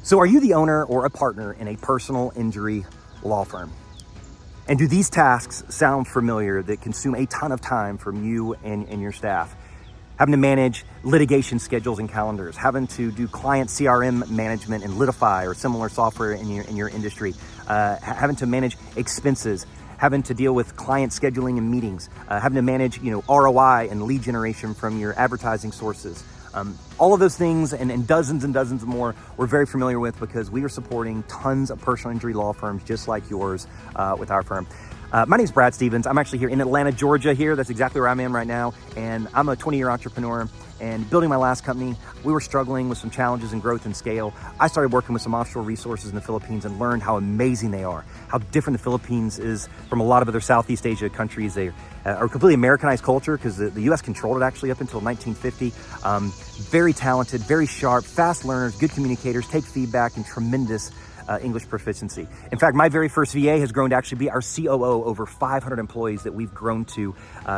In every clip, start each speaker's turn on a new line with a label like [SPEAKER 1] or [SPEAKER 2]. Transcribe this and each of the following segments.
[SPEAKER 1] So are you the owner or a partner in a personal injury law firm? And do these tasks sound familiar that consume a ton of time from you and your staff? Having to manage litigation schedules and calendars, having to do client CRM management and Litify or similar software in your industry, having to manage expenses, having to deal with client scheduling and meetings, having to manage ROI and lead generation from your advertising sources. All of those things and dozens more we're very familiar with because we are supporting tons of personal injury law firms just like yours with our firm. My name is Brad Stevens. I'm actually here in Atlanta, Georgia here. That's exactly where I'm in right now. And I'm a 20-year entrepreneur, and building my last company, we were struggling with some challenges in growth and scale. I started working with some offshore resources in the Philippines and learned how amazing they are, how different the Philippines is from a lot of other Southeast Asia countries. They are a completely Americanized culture because the US controlled it actually up until 1950. Very talented, very sharp, fast learners, good communicators, take feedback, and tremendous English proficiency. In fact, my very first VA has grown to actually be our COO, over 500 employees that we've grown to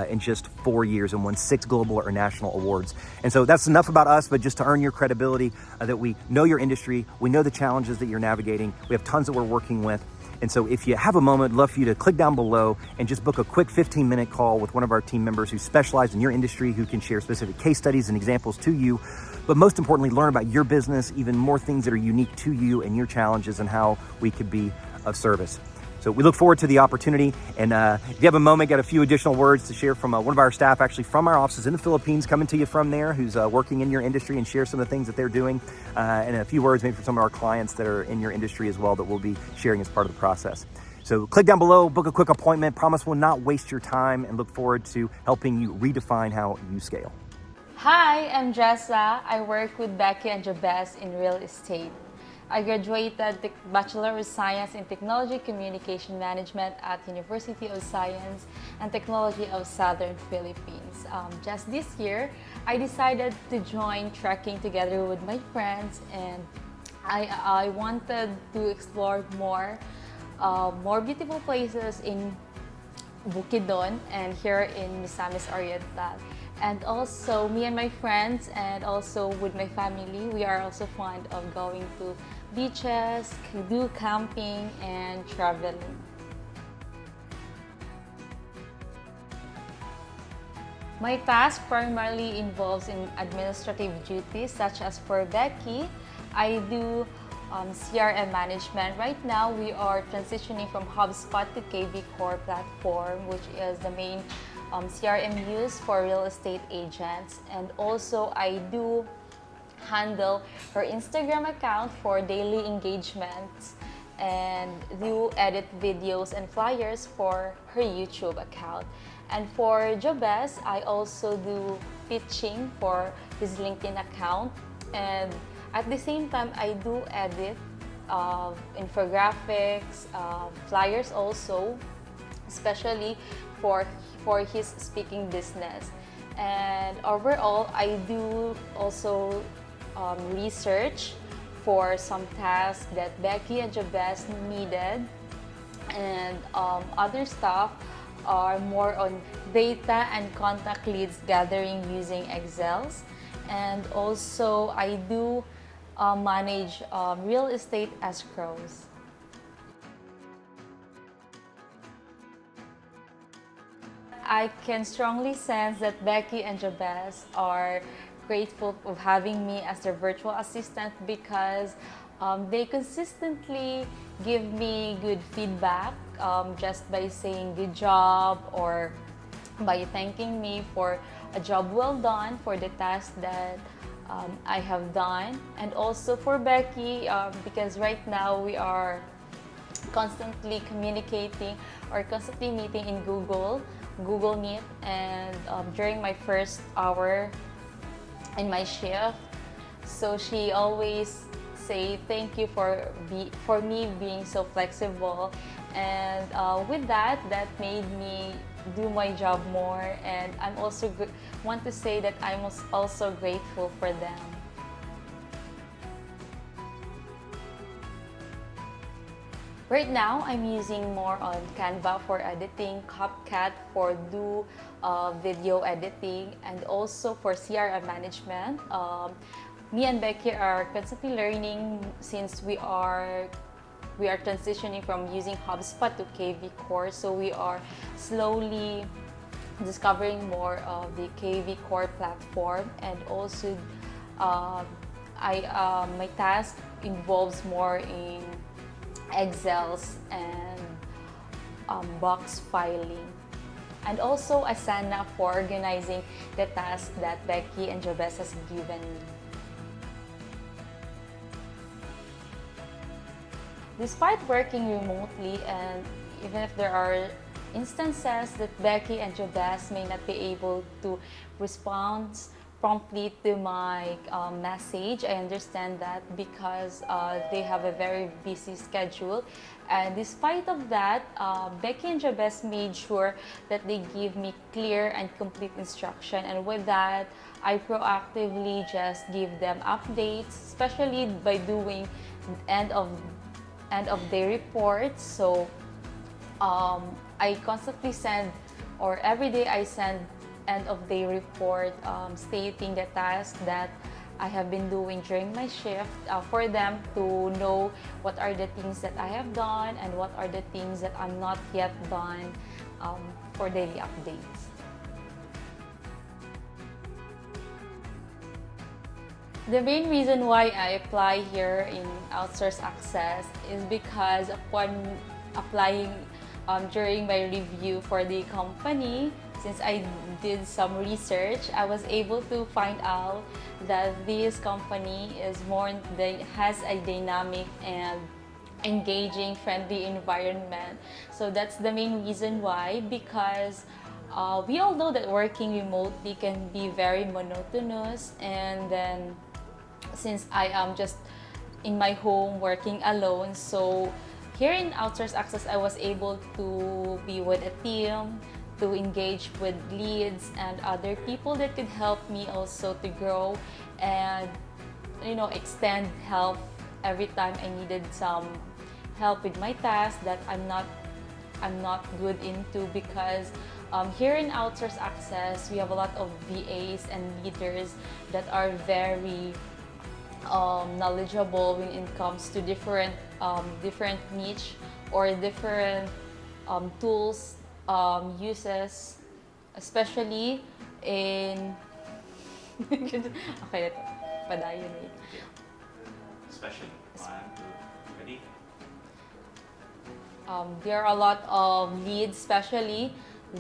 [SPEAKER 1] in just 4 years and won 6 global or national awards. And so that's enough about us, but just to earn your credibility that we know your industry, we know the challenges that you're navigating. We have tons that we're working with. And so if you have a moment, I'd love for you to click down below and just book a quick 15-minute call with one of our team members who specialize in your industry, who can share specific case studies and examples to you. But most importantly, learn about your business, even more things that are unique to you and your challenges and how we could be of service. So we look forward to the opportunity. And if you have a moment, got a few additional words to share from one of our staff, actually from our offices in the Philippines, coming to you from there, who's working in your industry, and share some of the things that they're doing. And a few words maybe from some of our clients that are in your industry as well that we'll be sharing as part of the process. So click down below, book a quick appointment. Promise we'll not waste your time, and look forward to helping you redefine how you scale.
[SPEAKER 2] Hi, I'm Jessa. I work with Becky and Jabez in real estate. I graduated the Bachelor of Science in Technology Communication Management at University of Science and Technology of Southern Philippines. Just this year, I decided to join trekking together with my friends, and I wanted to explore more beautiful places in Bukidnon and here in Misamis Oriental. And also, me and my friends, and also with my family, we are also fond of going to beaches, do camping, and traveling. My task primarily involves in administrative duties, such as for Becky, I do CRM management. Right now, we are transitioning from HubSpot to KB Core platform, which is the main CRM used for real estate agents. And also, I do handle her Instagram account for daily engagements and do edit videos and flyers for her YouTube account. And for Jabez, I also do pitching for his LinkedIn account. And at the same time, I do edit infographics, flyers also, especially for his speaking business. And overall, I do also research for some tasks that Becky and Jabez needed, and other stuff are more on data and contact leads gathering using Excels. And also, I do manage real estate escrows. I can strongly sense that Becky and Jabez are grateful of having me as their virtual assistant because they consistently give me good feedback just by saying good job or by thanking me for a job well done for the task that I have done. And also for Becky, because right now we are constantly communicating or constantly meeting in Google Meet, and during my first hour in my shift, so she always say thank you for me being so flexible, and with that made me do my job more, and I'm also want to say that I'm also grateful for them. Right now, I'm using more on Canva for editing, CapCut for video editing, and also for CRM management. me and Becky are constantly learning since we are transitioning from using HubSpot to KV Core, so we are slowly discovering more of the KV Core platform. And also my task involves more in Excels and box filing. And also Asana for organizing the tasks that Becky and Jessa has given me. Despite working remotely, and even if there are instances that Becky and Jessa may not be able to respond promptly to my message, I understand that because they have a very busy schedule. And despite of that, Becky and Jessa made sure that they give me clear and complete instruction. And with that, I proactively just give them updates, especially by doing end of day reports. So I constantly send, or every day I send end of day report stating the tasks that I have been doing during my shift for them to know what are the things that I have done and what are the things that I'm not yet done for daily updates. The main reason why I apply here in Outsource Access is because upon applying during my review for the company, since I did some research, I was able to find out that this company has a dynamic and engaging, friendly environment. So that's the main reason why, because we all know that working remotely can be very monotonous, and then since I am just in my home working alone, so here in Outsource Access, I was able to be with a team, to engage with leads and other people that could help me also to grow and extend help every time I needed some help with my task that I'm not good into, because here in Outsource Access we have a lot of VAs and leaders that are very knowledgeable when it comes to different niche or different tools uses, especially in okay, padayon eh.
[SPEAKER 3] Especially ready.
[SPEAKER 2] There are a lot of leads, especially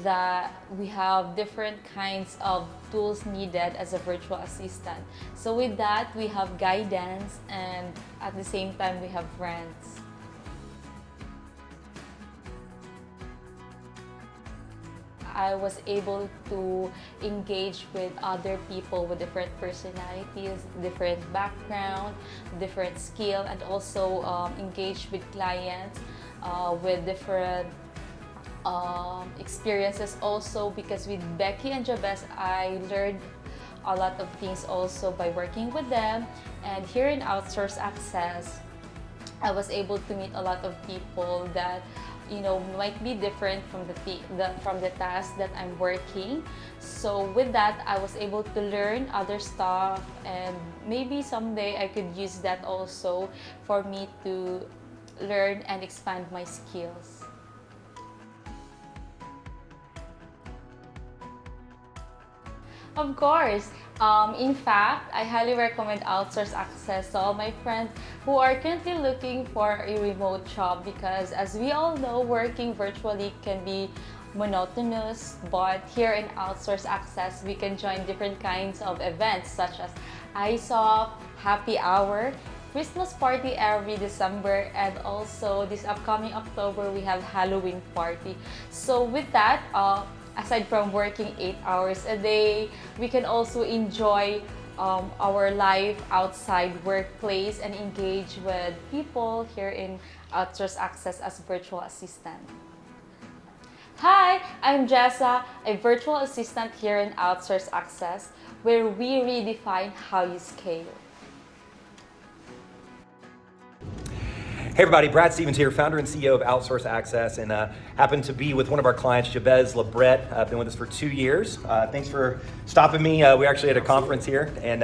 [SPEAKER 2] that we have different kinds of tools needed as a virtual assistant. So with that, we have guidance, and at the same time, we have rents. I was able to engage with other people with different personalities, different background, different skill, and also engage with clients with different experiences also, because with Becky and Jabez, I learned a lot of things also by working with them. And here in Outsource Access, I was able to meet a lot of people that might be different from the task that I'm working. So with that, I was able to learn other stuff, and maybe someday I could use that also for me to learn and expand my skills. Of course. In fact, I highly recommend Outsource Access to all my friends who are currently looking for a remote job, because as we all know, working virtually can be monotonous, but here in Outsource Access, we can join different kinds of events such as ISOP, Happy Hour, Christmas party every December, and also this upcoming October, we have Halloween party. So with that, aside from working 8 hours a day, we can also enjoy our life outside workplace and engage with people here in Outsource Access as virtual assistant. Hi, I'm Jessa, a virtual assistant here in Outsource Access, where we redefine how you scale.
[SPEAKER 1] Hey everybody, Brad Stevens here, founder and CEO of Outsource Access, and happen to be with one of our clients, Jabez Lebret. Been with us for 2 years. Thanks for stopping me. We're actually at a conference here, and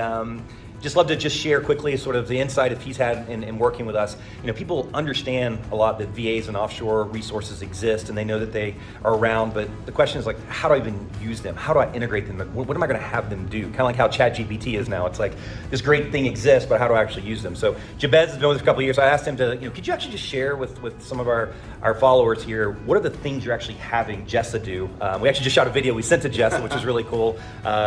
[SPEAKER 1] just love to just share quickly sort of the insight if he's had in working with us. People understand a lot that VAs and offshore resources exist and they know that they are around, but the question is like, how do I even use them? How do I integrate them? What am I gonna have them do? Kind of like how ChatGPT is now. It's like, this great thing exists, but how do I actually use them? So Jabez has been with us a couple of years. I asked him to, could you actually just share with some of our followers here, what are the things you're actually having Jessa do? We actually just shot a video we sent to Jessa, which was really cool,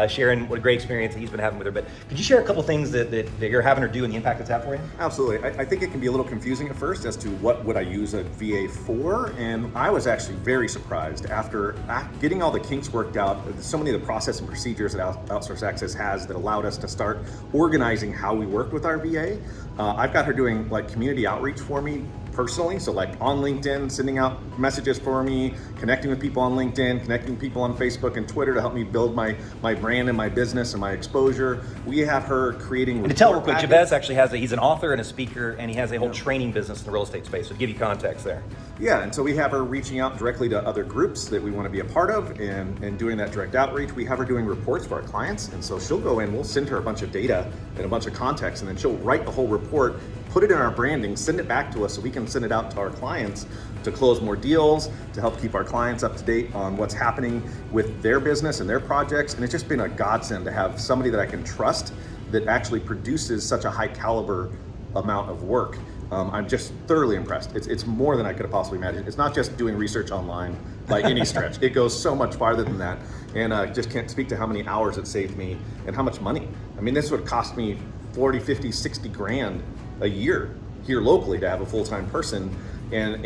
[SPEAKER 1] sharing what a great experience that he's been having with her. But could you share a couple things that you're having her do and the impact it's had for you?
[SPEAKER 4] Absolutely. I think it can be a little confusing at first as to what would I use a VA for, and I was actually very surprised after getting all the kinks worked out. So many of the process and procedures that Outsource Access has that allowed us to start organizing how we work with our VA. I've got her doing like community outreach for me personally, so like on LinkedIn, sending out messages for me, connecting with people on LinkedIn, connecting with people on Facebook and Twitter to help me build my brand and my business and my exposure. We have her creating.
[SPEAKER 1] And to tell real quick, Jabez actually he's an author and a speaker, and he has a whole training business in the real estate space. So to give you context there.
[SPEAKER 4] Yeah, and so we have her reaching out directly to other groups that we want to be a part of and doing that direct outreach. We have her doing reports for our clients, and so she'll go in, we'll send her a bunch of data and a bunch of context, and then she'll write the whole report, put it in our branding, send it back to us so we can send it out to our clients to close more deals, to help keep our clients up to date on what's happening with their business and their projects. And it's just been a godsend to have somebody that I can trust that actually produces such a high caliber amount of work. I'm just thoroughly impressed. It's more than I could have possibly imagined. It's not just doing research online by any stretch. It goes so much farther than that. And I just can't speak to how many hours it saved me and how much money. I mean, this would cost me 40, 50, 60 grand a year here locally to have a full-time person. And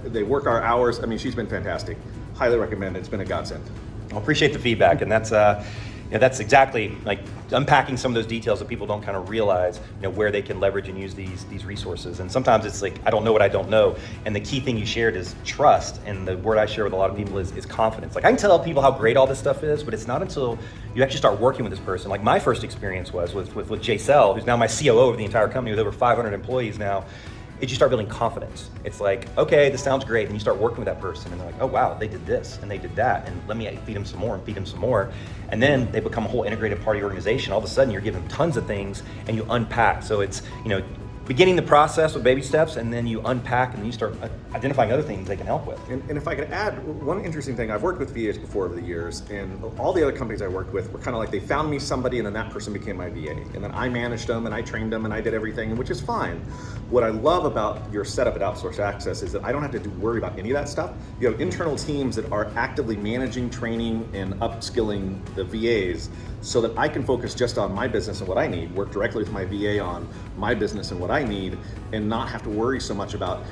[SPEAKER 4] they work our hours. I mean, she's been fantastic. Highly recommend it. It's been a godsend.
[SPEAKER 1] I appreciate the feedback, and that's exactly like unpacking some of those details that people don't kind of realize, where they can leverage and use these resources. And sometimes it's like, I don't know what I don't know. And the key thing you shared is trust. And the word I share with a lot of people is confidence. Like I can tell people how great all this stuff is, but it's not until you actually start working with this person. Like my first experience was with Jessa, who's now my COO of the entire company with over 500 employees now. Is you start building confidence. It's like, okay, this sounds great. And you start working with that person and they're like, oh wow, they did this and they did that. And let me feed them some more and feed them some more. And then they become a whole integrated part of your organization. All of a sudden you're giving them tons of things and you unpack. So it's, beginning the process with baby steps, and then you unpack and then you start identifying other things they can help with.
[SPEAKER 4] And if I could add one interesting thing, I've worked with VAs before over the years, and all the other companies I worked with were kind of like they found me somebody and then that person became my VA. And then I managed them and I trained them and I did everything, which is fine. What I love about your setup at Outsource Access is that I don't have to worry about any of that stuff. You have internal teams that are actively managing, training, and upskilling the VAs so that I can focus just on my business and what I need, work directly with my VA on my business and what I need, and not have to worry so much about,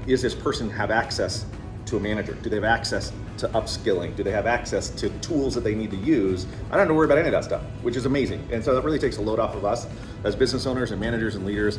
[SPEAKER 4] is this person have access to a manager? Do they have access to upskilling? Do they have access to tools that they need to use? I don't have to worry about any of that stuff, which is amazing. And so that really takes a load off of us as business owners and managers and leaders.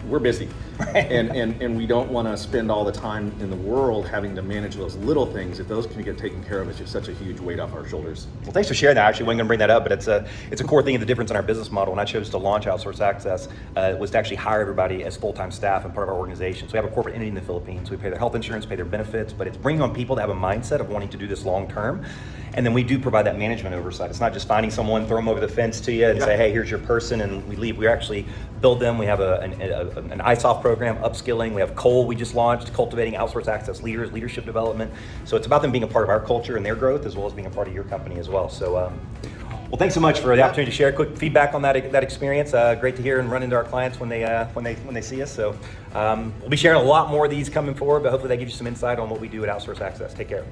[SPEAKER 4] We're busy, and we don't want to spend all the time in the world having to manage those little things. If those can get taken care of, it's just such a huge weight off our shoulders.
[SPEAKER 1] Well, thanks for sharing that. Actually, I wasn't going to bring that up, but it's a core thing of the difference in our business model. When I chose to launch Outsource Access, was to actually hire everybody as full-time staff and part of our organization. So we have a corporate entity in the Philippines. We pay their health insurance, pay their benefits, but it's bringing on people that have a mindset of wanting to do this long-term. And then we do provide that management oversight. It's not just finding someone, throw them over the fence to you and say, hey, here's your person, and we leave. We actually build them. We have an ISOF program, upskilling. We have Cole we just launched, cultivating Outsource Access leaders, leadership development. So it's about them being a part of our culture and their growth, as well as being a part of your company as well. So, well, thanks so much for the opportunity to share quick feedback on that experience. Great to hear and run into our clients when they see us. So we'll be sharing a lot more of these coming forward, but hopefully that gives you some insight on what we do at Outsource Access. Take care.